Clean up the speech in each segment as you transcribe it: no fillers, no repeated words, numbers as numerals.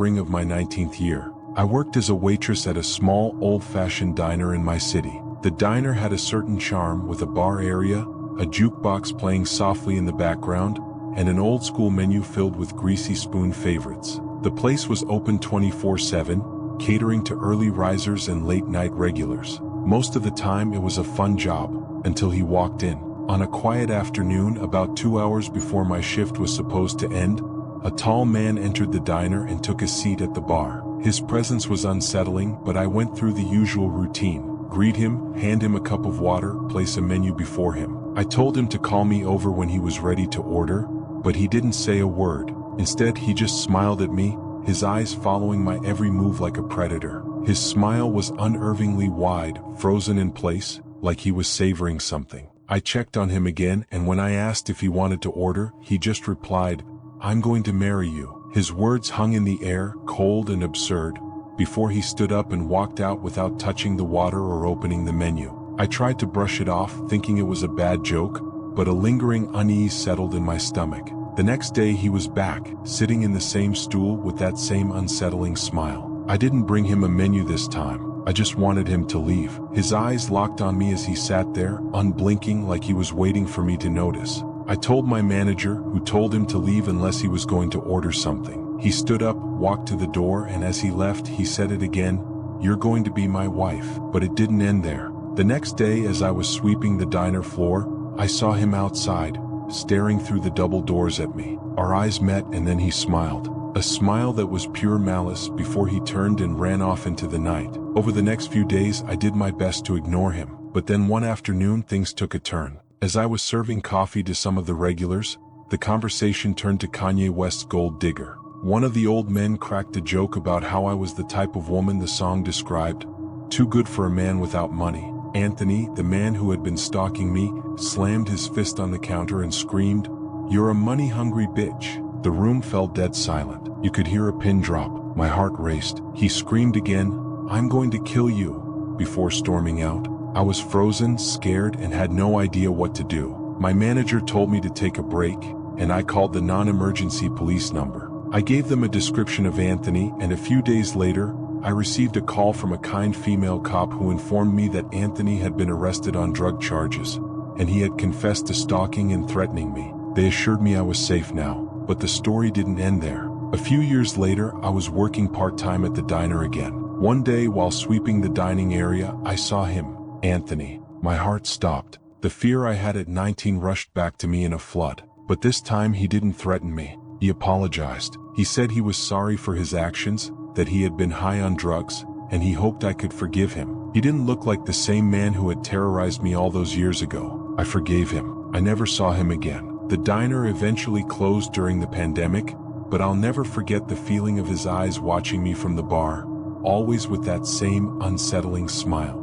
spring of my 19th year. I worked as a waitress at a small, old-fashioned diner in my city. The diner had a certain charm with a bar area, a jukebox playing softly in the background, and an old-school menu filled with greasy spoon favorites. The place was open 24/7, catering to early risers and late-night regulars. Most of the time it was a fun job, until he walked in. On a quiet afternoon, about 2 hours before my shift was supposed to end, a tall man entered the diner and took a seat at the bar. His presence was unsettling, but I went through the usual routine. Greet him, hand him a cup of water, place a menu before him. I told him to call me over when he was ready to order, but he didn't say a word. Instead, he just smiled at me, his eyes following my every move like a predator. His smile was unnervingly wide, frozen in place, like he was savoring something. I checked on him again, and when I asked if he wanted to order, he just replied, "I'm going to marry you." His words hung in the air, cold and absurd, before he stood up and walked out without touching the water or opening the menu. I tried to brush it off, thinking it was a bad joke, but a lingering unease settled in my stomach. The next day he was back, sitting in the same stool with that same unsettling smile. I didn't bring him a menu this time. I just wanted him to leave. His eyes locked on me as he sat there, unblinking, like he was waiting for me to notice. I told my manager, who told him to leave unless he was going to order something. He stood up, walked to the door, and as he left, he said it again, "You're going to be my wife." But it didn't end there. The next day, as I was sweeping the diner floor, I saw him outside, staring through the double doors at me. Our eyes met, and then he smiled. A smile that was pure malice before he turned and ran off into the night. Over the next few days, I did my best to ignore him. But then one afternoon, things took a turn. As I was serving coffee to some of the regulars, the conversation turned to Kanye West's Gold Digger. One of the old men cracked a joke about how I was the type of woman the song described, too good for a man without money. Anthony, the man who had been stalking me, slammed his fist on the counter and screamed, "You're a money-hungry bitch." The room fell dead silent. You could hear a pin drop. My heart raced. He screamed again, "I'm going to kill you," before storming out. I was frozen, scared, and had no idea what to do. My manager told me to take a break, and I called the non-emergency police number. I gave them a description of Anthony, and a few days later, I received a call from a kind female cop who informed me that Anthony had been arrested on drug charges, and he had confessed to stalking and threatening me. They assured me I was safe now, but the story didn't end there. A few years later, I was working part-time at the diner again. One day, while sweeping the dining area, I saw him, Anthony. My heart stopped. The fear I had at 19 rushed back to me in a flood. But this time he didn't threaten me. He apologized. He said he was sorry for his actions, that he had been high on drugs, and he hoped I could forgive him. He didn't look like the same man who had terrorized me all those years ago. I forgave him. I never saw him again. The diner eventually closed during the pandemic, but I'll never forget the feeling of his eyes watching me from the bar, always with that same unsettling smile.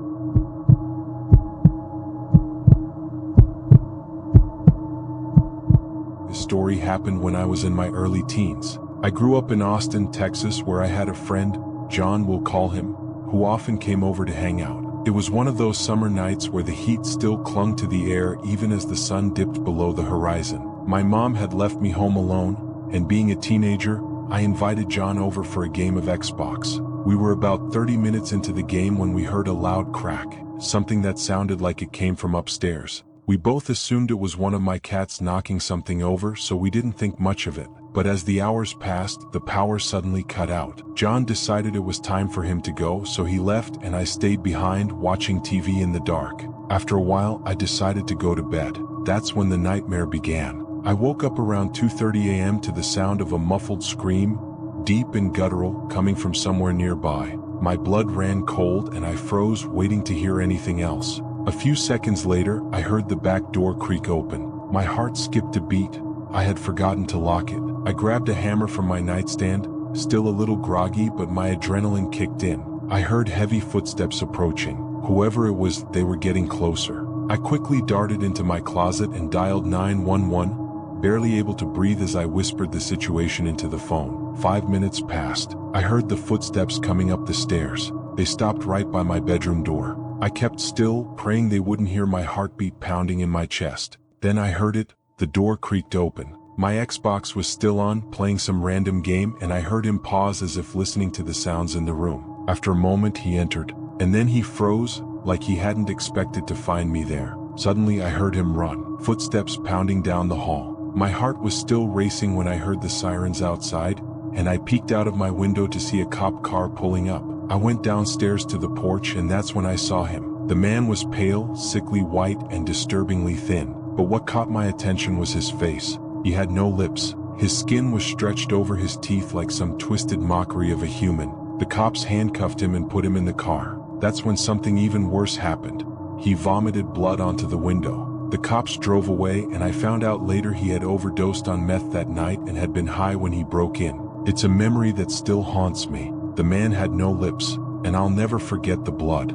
This story happened when I was in my early teens. I grew up in Austin, Texas, where I had a friend, John we'll call him, who often came over to hang out. It was one of those summer nights where the heat still clung to the air even as the sun dipped below the horizon. My mom had left me home alone, and being a teenager, I invited John over for a game of Xbox. We were about 30 minutes into the game when we heard a loud crack, something that sounded like it came from upstairs. We both assumed it was one of my cats knocking something over, so we didn't think much of it. But as the hours passed, the power suddenly cut out. John decided it was time for him to go, so he left and I stayed behind watching TV in the dark. After a while, I decided to go to bed. That's when the nightmare began. I woke up around 2:30 a.m. to the sound of a muffled scream, deep and guttural, coming from somewhere nearby. My blood ran cold and I froze, waiting to hear anything else. A few seconds later, I heard the back door creak open. My heart skipped a beat. I had forgotten to lock it. I grabbed a hammer from my nightstand, still a little groggy, but my adrenaline kicked in. I heard heavy footsteps approaching. Whoever it was, they were getting closer. I quickly darted into my closet and dialed 911, barely able to breathe as I whispered the situation into the phone. 5 minutes passed. I heard the footsteps coming up the stairs. They stopped right by my bedroom door. I kept still, praying they wouldn't hear my heartbeat pounding in my chest. Then I heard it. The door creaked open. My Xbox was still on, playing some random game, and I heard him pause as if listening to the sounds in the room. After a moment he entered, and then he froze, like he hadn't expected to find me there. Suddenly I heard him run, footsteps pounding down the hall. My heart was still racing when I heard the sirens outside, and I peeked out of my window to see a cop car pulling up. I went downstairs to the porch, and that's when I saw him. The man was pale, sickly white, and disturbingly thin, but what caught my attention was his face. He had no lips. His skin was stretched over his teeth like some twisted mockery of a human. The cops handcuffed him and put him in the car. That's when something even worse happened. He vomited blood onto the window. The cops drove away, and I found out later he had overdosed on meth that night and had been high when he broke in. It's a memory that still haunts me. The man had no lips, and I'll never forget the blood.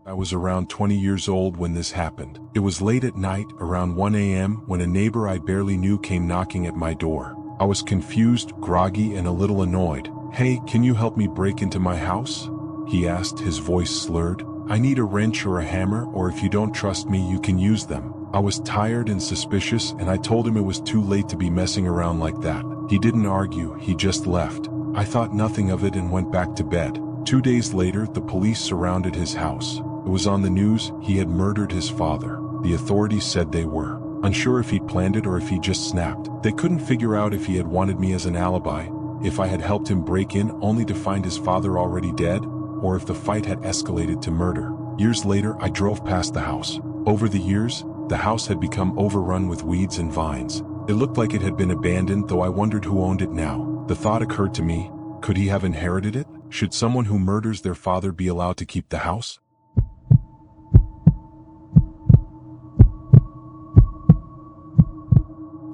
I was around 20 years old when this happened. It was late at night, around 1 a.m., when a neighbor I barely knew came knocking at my door. I was confused, groggy, and a little annoyed. "Hey, can you help me break into my house?" he asked, his voice slurred. "I need a wrench or a hammer, or if you don't trust me, you can use them." I was tired and suspicious, and I told him it was too late to be messing around like that. He didn't argue, he just left. I thought nothing of it and went back to bed. 2 days later, the police surrounded his house. It was on the news. He had murdered his father. The authorities said they were unsure if he'd planned it or if he just snapped. They couldn't figure out if he had wanted me as an alibi, if I had helped him break in only to find his father already dead, or if the fight had escalated to murder. Years later, I drove past the house. Over the years, the house had become overrun with weeds and vines. It looked like it had been abandoned, though I wondered who owned it now. The thought occurred to me, could he have inherited it? Should someone who murders their father be allowed to keep the house?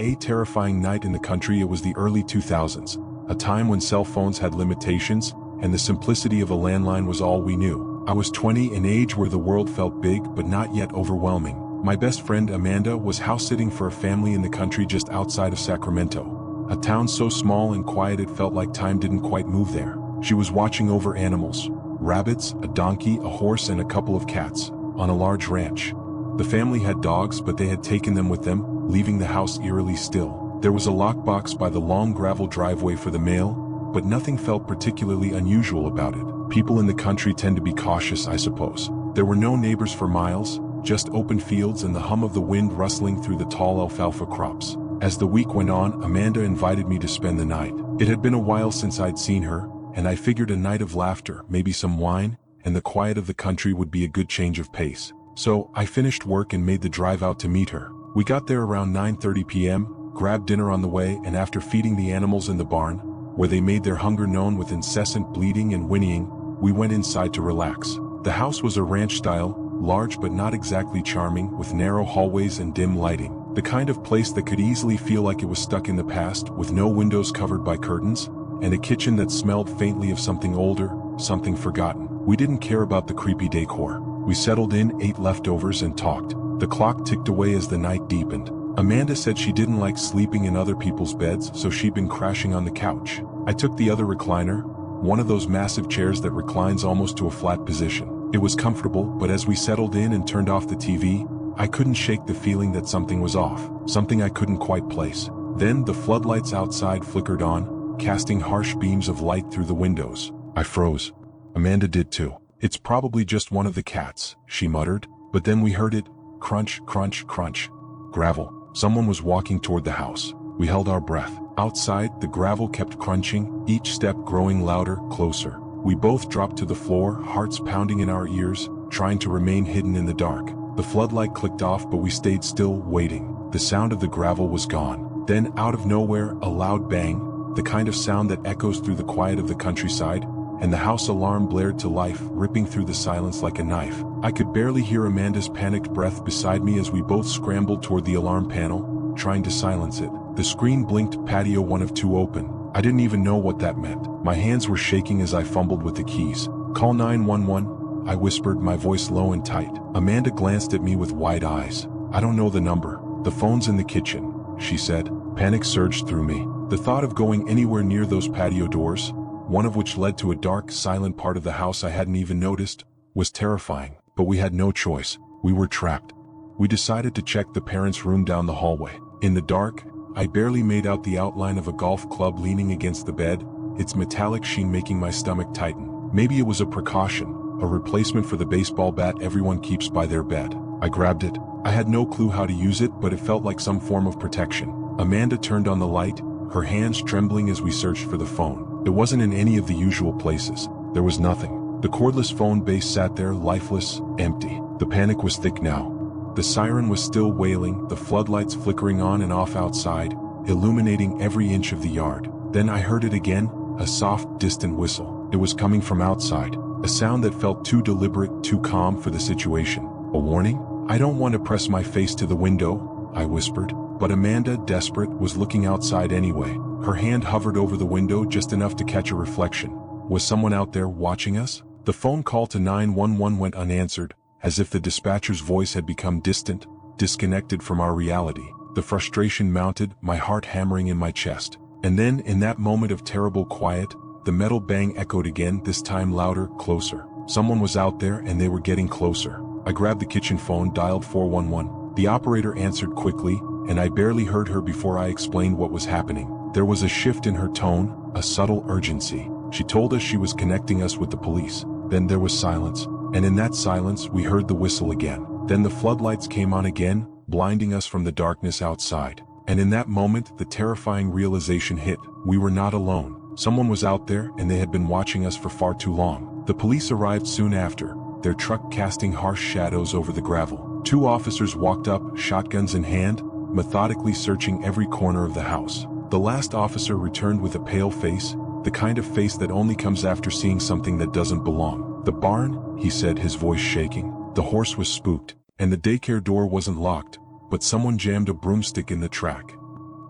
A terrifying night in the country. It was the early 2000s, a time when cell phones had limitations, and the simplicity of a landline was all we knew. I was 20, an age where the world felt big but not yet overwhelming. My best friend Amanda was house-sitting for a family in the country just outside of Sacramento, a town so small and quiet it felt like time didn't quite move there. She was watching over animals, rabbits, a donkey, a horse, and a couple of cats, on a large ranch. The family had dogs, but they had taken them with them, leaving the house eerily still. There was a lockbox by the long gravel driveway for the mail, but nothing felt particularly unusual about it. People in the country tend to be cautious, I suppose. There were no neighbors for miles, just open fields and the hum of the wind rustling through the tall alfalfa crops. As the week went on, Amanda invited me to spend the night. It had been a while since I'd seen her, and I figured a night of laughter, maybe some wine, and the quiet of the country would be a good change of pace. So, I finished work and made the drive out to meet her. We got there around 9:30 p.m., grabbed dinner on the way, and after feeding the animals in the barn, where they made their hunger known with incessant bleating and whinnying, we went inside to relax. The house was a ranch style, large but not exactly charming, with narrow hallways and dim lighting. The kind of place that could easily feel like it was stuck in the past, with no windows covered by curtains, and a kitchen that smelled faintly of something older, something forgotten. We didn't care about the creepy decor. We settled in, ate leftovers, and talked. The clock ticked away as the night deepened. Amanda said she didn't like sleeping in other people's beds, so she'd been crashing on the couch. I took the other recliner, one of those massive chairs that reclines almost to a flat position. It was comfortable, but as we settled in and turned off the TV, I couldn't shake the feeling that something was off, something I couldn't quite place. Then the floodlights outside flickered on, casting harsh beams of light through the windows. I froze. Amanda did too. "It's probably just one of the cats," she muttered, but then we heard it, crunch, crunch, crunch. Gravel. Someone was walking toward the house. We held our breath. Outside, the gravel kept crunching, each step growing louder, closer. We both dropped to the floor, hearts pounding in our ears, trying to remain hidden in the dark. The floodlight clicked off, but we stayed still, waiting. The sound of the gravel was gone. Then, out of nowhere, a loud bang, the kind of sound that echoes through the quiet of the countryside, and the house alarm blared to life, ripping through the silence like a knife. I could barely hear Amanda's panicked breath beside me as we both scrambled toward the alarm panel, trying to silence it. The screen blinked, patio 1 of 2 open. I didn't even know what that meant. My hands were shaking as I fumbled with the keys. "Call 911, I whispered, my voice low and tight. Amanda glanced at me with wide eyes. "I don't know the number. The phone's in the kitchen," she said. Panic surged through me. The thought of going anywhere near those patio doors, one of which led to a dark, silent part of the house I hadn't even noticed, was terrifying. but we had no choice. We were trapped. We decided to check the parents' room down the hallway. In the dark, I barely made out the outline of a golf club leaning against the bed, its metallic sheen making my stomach tighten. Maybe it was a precaution, a replacement for the baseball bat everyone keeps by their bed. I grabbed it. I had no clue how to use it, but it felt like some form of protection. Amanda turned on the light, her hands trembling as we searched for the phone. It wasn't in any of the usual places. There was nothing. The cordless phone base sat there, lifeless, empty. The panic was thick now. The siren was still wailing, the floodlights flickering on and off outside, illuminating every inch of the yard. Then I heard it again, a soft, distant whistle. It was coming from outside, a sound that felt too deliberate, too calm for the situation. A warning? I don't want to press my face to the window, I whispered. But Amanda, desperate, was looking outside anyway. Her hand hovered over the window just enough to catch a reflection. Was someone out there watching us? The phone call to 911 went unanswered, as if the dispatcher's voice had become distant, disconnected from our reality. The frustration mounted, my heart hammering in my chest. And then, in that moment of terrible quiet, the metal bang echoed again, this time louder, closer. Someone was out there and they were getting closer. I grabbed the kitchen phone, dialed 411. The operator answered quickly, and I barely heard her before I explained what was happening. There was a shift in her tone, a subtle urgency. She told us she was connecting us with the police. Then there was silence, and in that silence we heard the whistle again. Then the floodlights came on again, blinding us from the darkness outside. And in that moment, the terrifying realization hit. We were not alone. Someone was out there, and they had been watching us for far too long. The police arrived soon after, their truck casting harsh shadows over the gravel. 2 officers walked up, shotguns in hand, methodically searching every corner of the house. The last officer returned with a pale face, the kind of face that only comes after seeing something that doesn't belong. "The barn," he said, his voice shaking. The horse was spooked, and the daycare door wasn't locked, but someone jammed a broomstick in the track.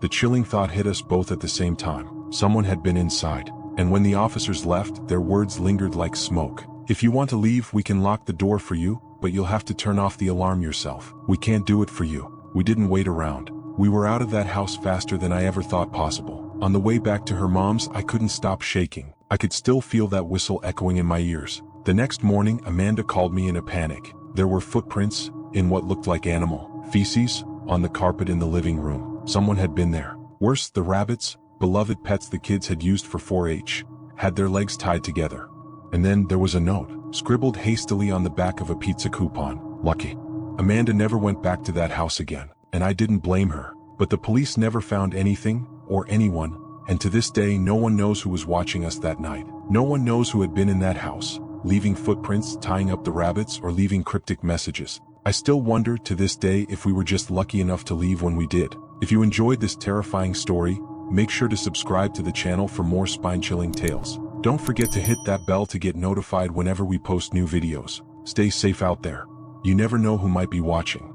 The chilling thought hit us both at the same time. Someone had been inside, and when the officers left, their words lingered like smoke. "If you want to leave, we can lock the door for you, but you'll have to turn off the alarm yourself. We can't do it for you." We didn't wait around. We were out of that house faster than I ever thought possible. On the way back to her mom's, I couldn't stop shaking. I could still feel that whistle echoing in my ears. The next morning, Amanda called me in a panic. There were footprints, in what looked like animal feces, on the carpet in the living room. Someone had been there. Worse, the rabbits, beloved pets the kids had used for 4-H, had their legs tied together. And then there was a note, scribbled hastily on the back of a pizza coupon. Lucky. Amanda never went back to that house again, and I didn't blame her. But the police never found anything, or anyone, and to this day no one knows who was watching us that night. No one knows who had been in that house, leaving footprints, tying up the rabbits, or leaving cryptic messages. I still wonder to this day if we were just lucky enough to leave when we did. If you enjoyed this terrifying story, make sure to subscribe to the channel for more spine-chilling tales. Don't forget to hit that bell to get notified whenever we post new videos. Stay safe out there. You never know who might be watching.